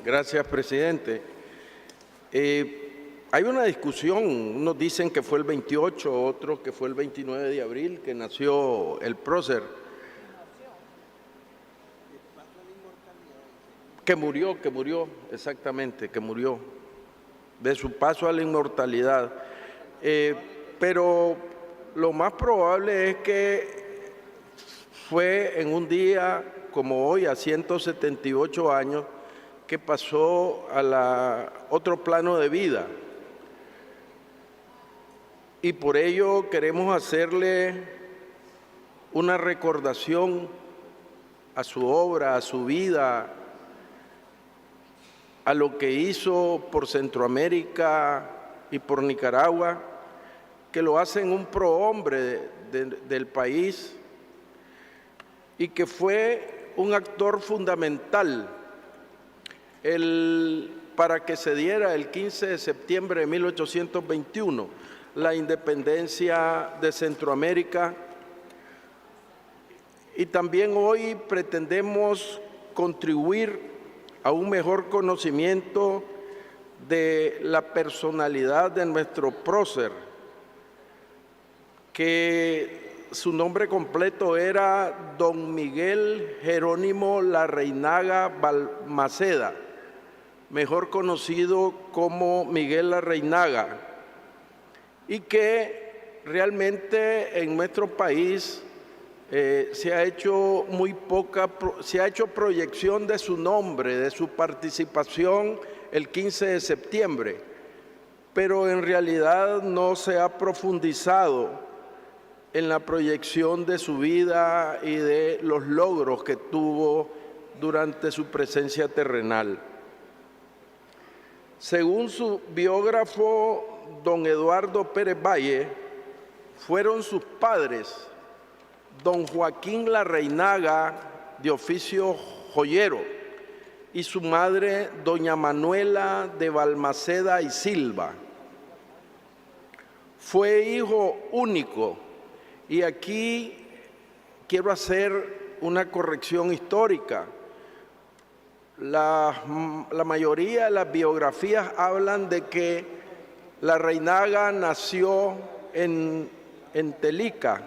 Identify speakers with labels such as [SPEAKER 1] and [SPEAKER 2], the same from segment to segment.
[SPEAKER 1] Gracias, presidente. Hay una discusión, unos dicen que fue el 28, otros que fue el 29 de abril, que nació el prócer. Que murió, exactamente, que murió, de su paso a la inmortalidad. Pero lo más probable es que fue en un día como hoy, a 178 años, que pasó a otro plano de vida. Y por ello queremos hacerle una recordación a su obra, a su vida, a lo que hizo por Centroamérica y por Nicaragua, que lo hacen un prohombre del país y que fue un actor fundamental para que se diera el 15 de septiembre de 1821 la independencia de Centroamérica. Y también hoy pretendemos contribuir a un mejor conocimiento de la personalidad de nuestro prócer, que su nombre completo era Don Miguel Jerónimo Larreinaga Balmaceda, mejor conocido como Miguel Larreinaga, y que realmente en nuestro país se ha hecho proyección de su nombre, de su participación el 15 de septiembre, pero en realidad no se ha profundizado en la proyección de su vida y de los logros que tuvo durante su presencia terrenal. Según su biógrafo, don Eduardo Pérez Valle, fueron sus padres don Joaquín Larreinaga, de oficio joyero, y su madre, doña Manuela de Balmaceda y Silva. Fue hijo único, y aquí quiero hacer una corrección histórica. La mayoría de las biografías hablan de que Larreinaga nació en Telica,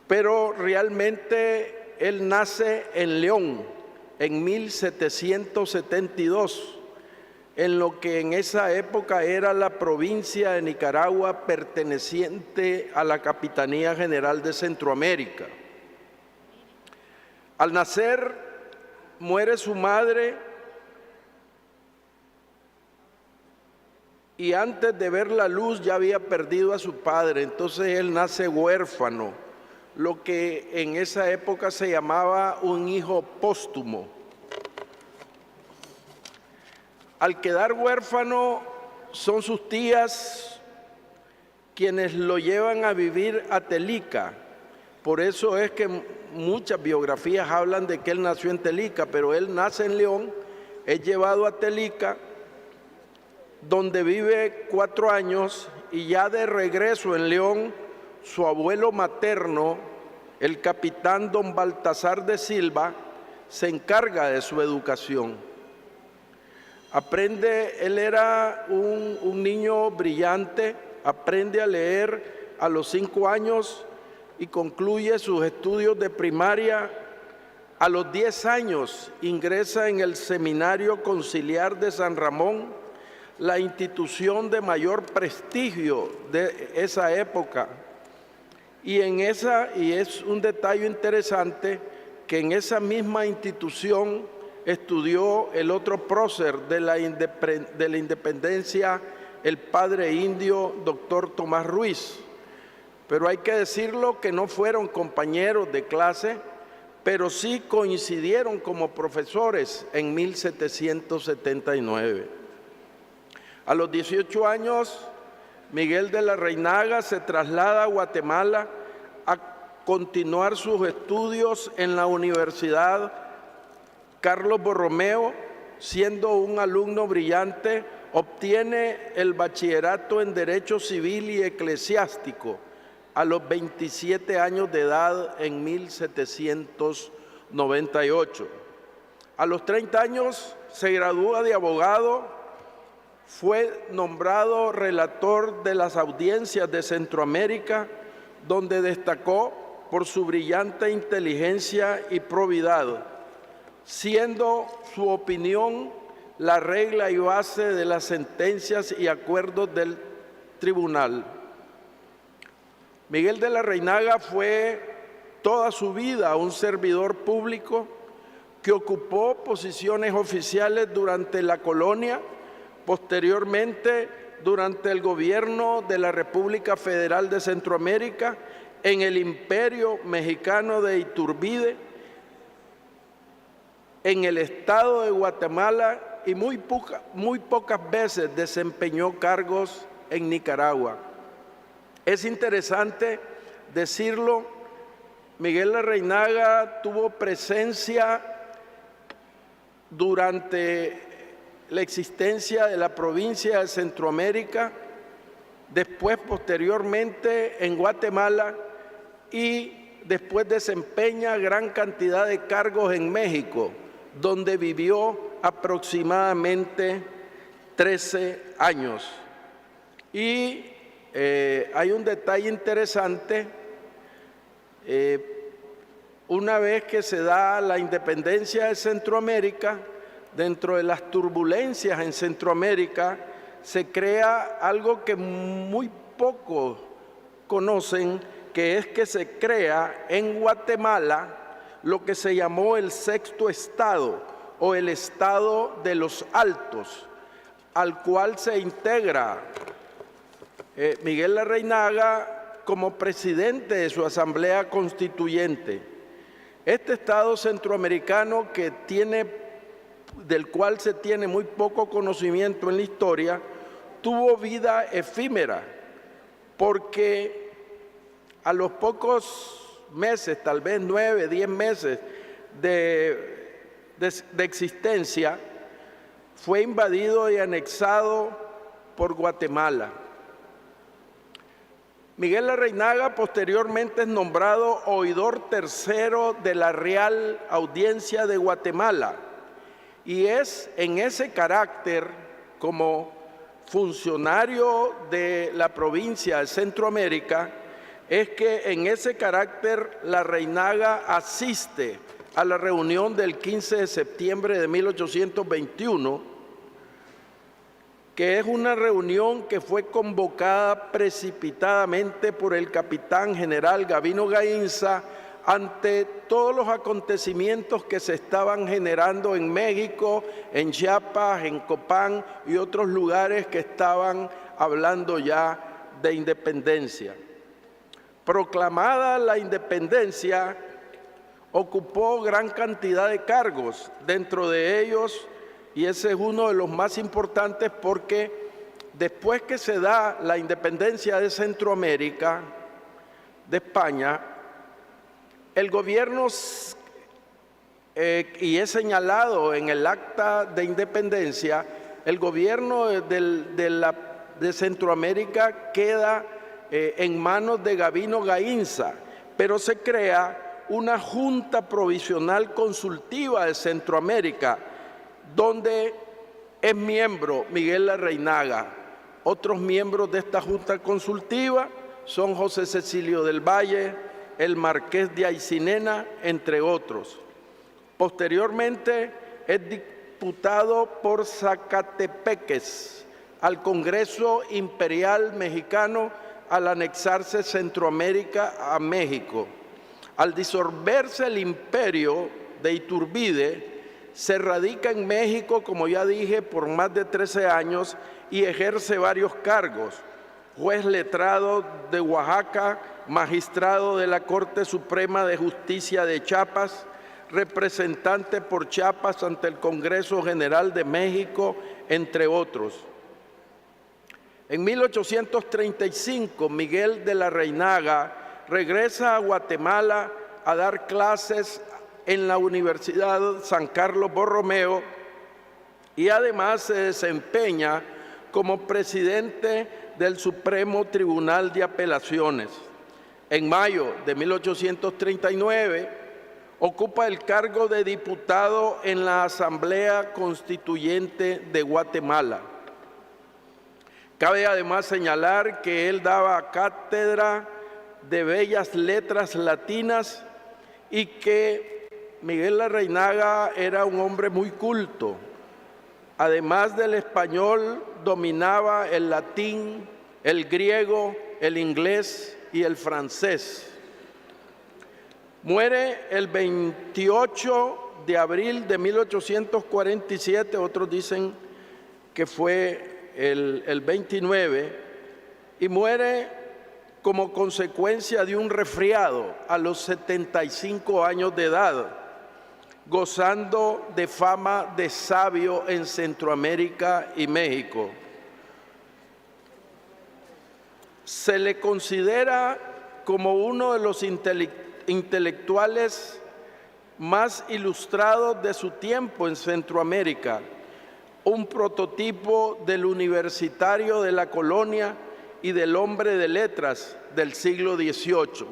[SPEAKER 1] pero realmente él nace en León en 1772, en lo que en esa época era la provincia de Nicaragua perteneciente a la Capitanía General de Centroamérica. Al nacer, muere su madre y antes de ver la luz ya había perdido a su padre, entonces él nace huérfano, lo que en esa época se llamaba un hijo póstumo. Al quedar huérfano, son sus tías quienes lo llevan a vivir a Telica. Por eso es que muchas biografías hablan de que él nació en Telica, pero él nace en León, es llevado a Telica, donde vive 4 años, y ya de regreso en León, su abuelo materno, el capitán don Baltasar de Silva, se encarga de su educación. Él era un niño brillante, aprende a leer a los 5 años y concluye sus estudios de primaria. A los 10 años ingresa en el Seminario Conciliar de San Ramón, la institución de mayor prestigio de esa época. Y es un detalle interesante que en esa misma institución estudió el otro prócer de la independencia, el padre indio, doctor Tomás Ruiz. Pero hay que decirlo que no fueron compañeros de clase, pero sí coincidieron como profesores en 1779. A los 18 años, Miguel de Larreinaga se traslada a Guatemala a continuar sus estudios en la Universidad Carlos Borromeo. Siendo un alumno brillante, obtiene el bachillerato en Derecho Civil y Eclesiástico a los 27 años de edad en 1798. A los 30 años se gradúa de abogado, fue nombrado relator de las audiencias de Centroamérica, donde destacó por su brillante inteligencia y probidad, siendo su opinión la regla y base de las sentencias y acuerdos del tribunal. Miguel de la Reinaga fue toda su vida un servidor público que ocupó posiciones oficiales durante la colonia, posteriormente durante el gobierno de la República Federal de Centroamérica, en el Imperio Mexicano de Iturbide, en el estado de Guatemala y muy pocas veces desempeñó cargos en Nicaragua. Es interesante decirlo, Miguel de Reinaga tuvo presencia durante la existencia de la provincia de Centroamérica, después posteriormente en Guatemala y después desempeña gran cantidad de cargos en México, donde vivió aproximadamente 13 años. Y hay un detalle interesante, una vez que se da la independencia de Centroamérica, dentro de las turbulencias en Centroamérica, se crea algo que muy pocos conocen, que es que se crea en Guatemala lo que se llamó el Sexto Estado o el Estado de los Altos, al cual se integra Miguel de Reinaga como presidente de su Asamblea Constituyente. Este Estado centroamericano del cual se tiene muy poco conocimiento en la historia, tuvo vida efímera, porque a los pocos meses, tal vez 9, 10 meses de existencia, fue invadido y anexado por Guatemala. Miguel de Reinaga posteriormente es nombrado oidor tercero de la Real Audiencia de Guatemala, y es en ese carácter, como funcionario de la provincia de Centroamérica, es que en ese carácter la Reinaga asiste a la reunión del 15 de septiembre de 1821, que es una reunión que fue convocada precipitadamente por el capitán general Gavino Gaínza ante todos los acontecimientos que se estaban generando en México, en Chiapas, en Copán y otros lugares que estaban hablando ya de independencia. Proclamada la independencia, ocupó gran cantidad de cargos, dentro de ellos, y ese es uno de los más importantes porque después que se da la independencia de Centroamérica, de España, el gobierno, y es señalado en el acta de independencia, el gobierno de Centroamérica queda en manos de Gavino Gaínza, pero se crea una Junta Provisional Consultiva de Centroamérica, donde es miembro Miguel de Reinaga. Otros miembros de esta Junta Consultiva son José Cecilio del Valle, el Marqués de Aycinena, entre otros. Posteriormente es diputado por Zacatepeques al Congreso Imperial Mexicano al anexarse Centroamérica a México. Al disolverse el imperio de Iturbide, se radica en México, como ya dije, por más de 13 años y ejerce varios cargos: juez letrado de Oaxaca, magistrado de la Corte Suprema de Justicia de Chiapas, representante por Chiapas ante el Congreso General de México, entre otros. En 1835, Miguel de la Reinaga regresa a Guatemala a dar clases en la Universidad San Carlos Borromeo y además se desempeña como presidente del Supremo Tribunal de Apelaciones. En mayo de 1839 Ocupa el cargo de diputado en la Asamblea Constituyente de Guatemala. Cabe además señalar que él daba cátedra de Bellas Letras Latinas y que Miguel Larrainaga era un hombre muy culto. Además del español, dominaba el latín, el griego, el inglés y el francés. Muere el 28 de abril de 1847, otros dicen que fue el 29, y muere como consecuencia de un resfriado a los 75 años de edad, gozando de fama de sabio en Centroamérica y México. Se le considera como uno de los intelectuales más ilustrados de su tiempo en Centroamérica, un prototipo del universitario de la colonia y del hombre de letras del siglo XVIII.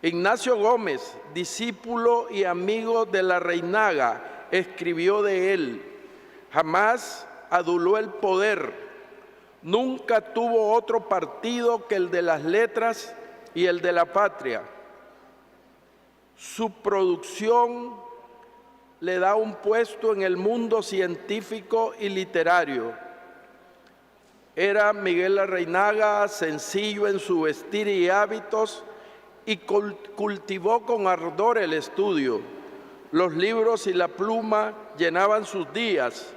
[SPEAKER 1] Ignacio Gómez, discípulo y amigo de Larrainaga, escribió de él: jamás aduló el poder, nunca tuvo otro partido que el de las letras y el de la patria. Su producción le da un puesto en el mundo científico y literario. Era Miguel Larrainaga sencillo en su vestir y hábitos y cultivó con ardor el estudio. Los libros y la pluma llenaban sus días.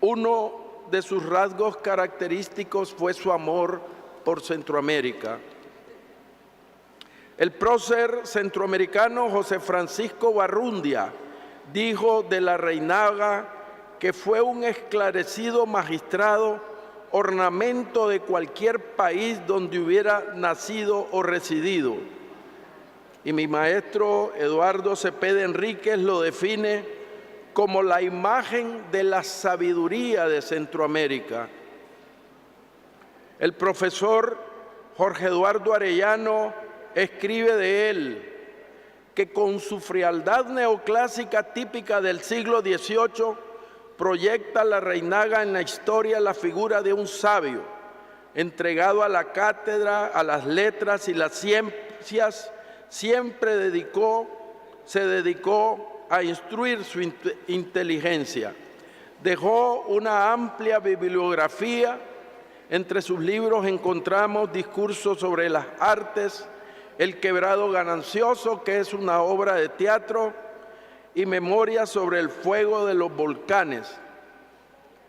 [SPEAKER 1] Uno de sus rasgos característicos fue su amor por Centroamérica. El prócer centroamericano José Francisco Barrundia dijo de Larrainaga que fue un esclarecido magistrado, ornamento de cualquier país donde hubiera nacido o residido. Y mi maestro Eduardo Cepeda Enríquez lo define como la imagen de la sabiduría de Centroamérica. El profesor Jorge Eduardo Arellano escribe de él que con su frialdad neoclásica típica del siglo XVIII proyecta Larrainaga en la historia la figura de un sabio entregado a la cátedra, a las letras y las ciencias. Siempre se dedicó a instruir su inteligencia. Dejó una amplia bibliografía. Entre sus libros encontramos discursos sobre las artes, El quebrado ganancioso, que es una obra de teatro, y Memorias sobre el fuego de los volcanes.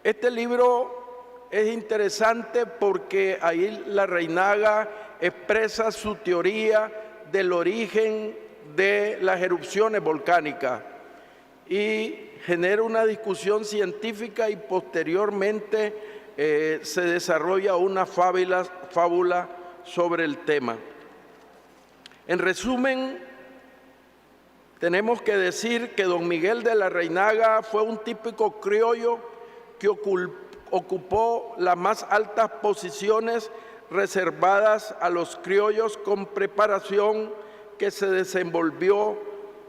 [SPEAKER 1] Este libro es interesante porque ahí Larrainaga expresa su teoría del origen de las erupciones volcánicas y genera una discusión científica y posteriormente se desarrolla una fábula sobre el tema. En resumen, tenemos que decir que don Miguel de Larrainaga fue un típico criollo que ocupó las más altas posiciones reservadas a los criollos con preparación, que se desenvolvió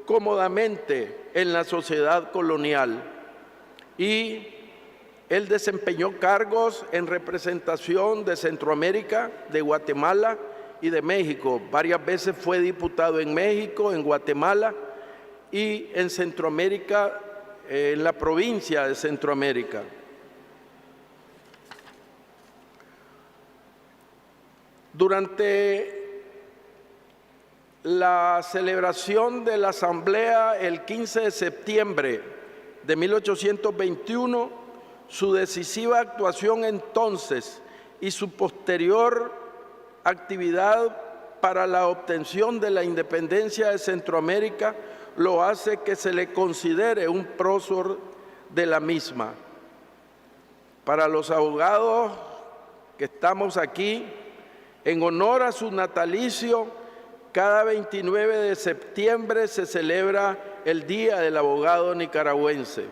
[SPEAKER 1] cómodamente en la sociedad colonial. Y él desempeñó cargos en representación de Centroamérica, de Guatemala y de México. Varias veces fue diputado en México, en Guatemala y en Centroamérica, en la provincia de Centroamérica. Durante la celebración de la Asamblea el 15 de septiembre de 1821, su decisiva actuación entonces y su posterior actividad para la obtención de la independencia de Centroamérica lo hace que se le considere un prócer de la misma. Para los abogados que estamos aquí, en honor a su natalicio, cada 29 de septiembre se celebra el Día del Abogado Nicaragüense.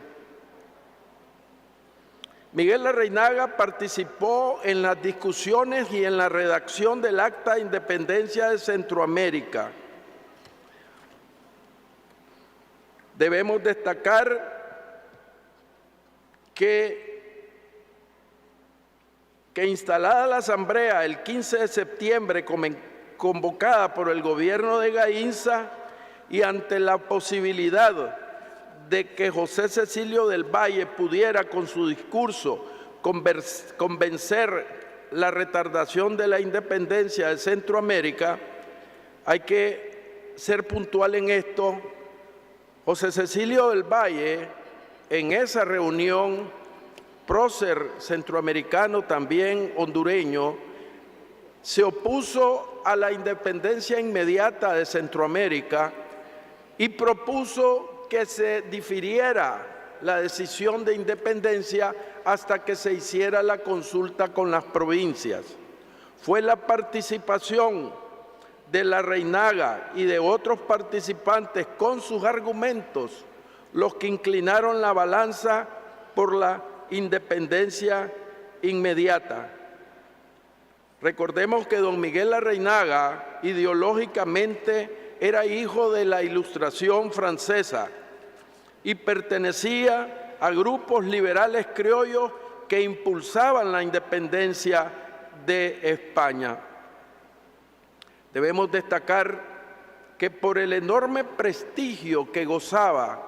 [SPEAKER 1] Miguel Larrainaga participó en las discusiones y en la redacción del Acta de Independencia de Centroamérica. Debemos destacar que instalada la asamblea el 15 de septiembre, convocada por el gobierno de Gaínza, y ante la posibilidad de que José Cecilio del Valle pudiera con su discurso convencer la retardación de la independencia de Centroamérica, hay que ser puntual en esto. José Cecilio del Valle, en esa reunión, prócer centroamericano, también hondureño, se opuso a la independencia inmediata de Centroamérica y propuso que se difiriera la decisión de independencia hasta que se hiciera la consulta con las provincias. Fue la participación de la Reinaga y de otros participantes con sus argumentos los que inclinaron la balanza por la independencia inmediata. Recordemos que don Miguel Larrainaga ideológicamente era hijo de la Ilustración francesa y pertenecía a grupos liberales criollos que impulsaban la independencia de España. Debemos destacar que por el enorme prestigio que gozaba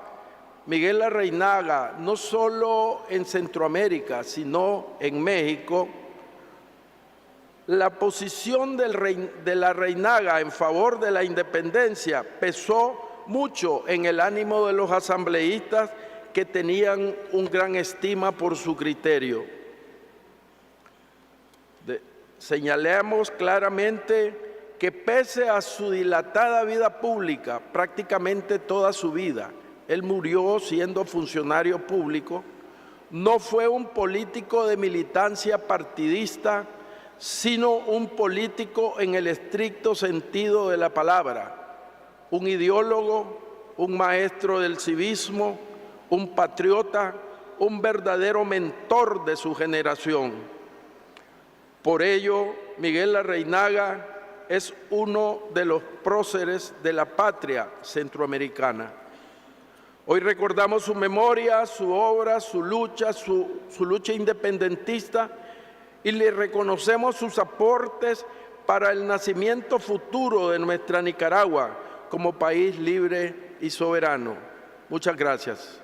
[SPEAKER 1] Miguel Larrainaga, no solo en Centroamérica, sino en México, la posición de Larrainaga en favor de la independencia pesó mucho en el ánimo de los asambleístas que tenían un gran estima por su criterio. Señalamos claramente que pese a su dilatada vida pública, prácticamente toda su vida, él murió siendo funcionario público, no fue un político de militancia partidista, sino un político en el estricto sentido de la palabra, un ideólogo, un maestro del civismo, un patriota, un verdadero mentor de su generación. Por ello, Miguel Larrainaga es uno de los próceres de la patria centroamericana. Hoy recordamos su memoria, su obra, su lucha independentista, y le reconocemos sus aportes para el nacimiento futuro de nuestra Nicaragua como país libre y soberano. Muchas gracias.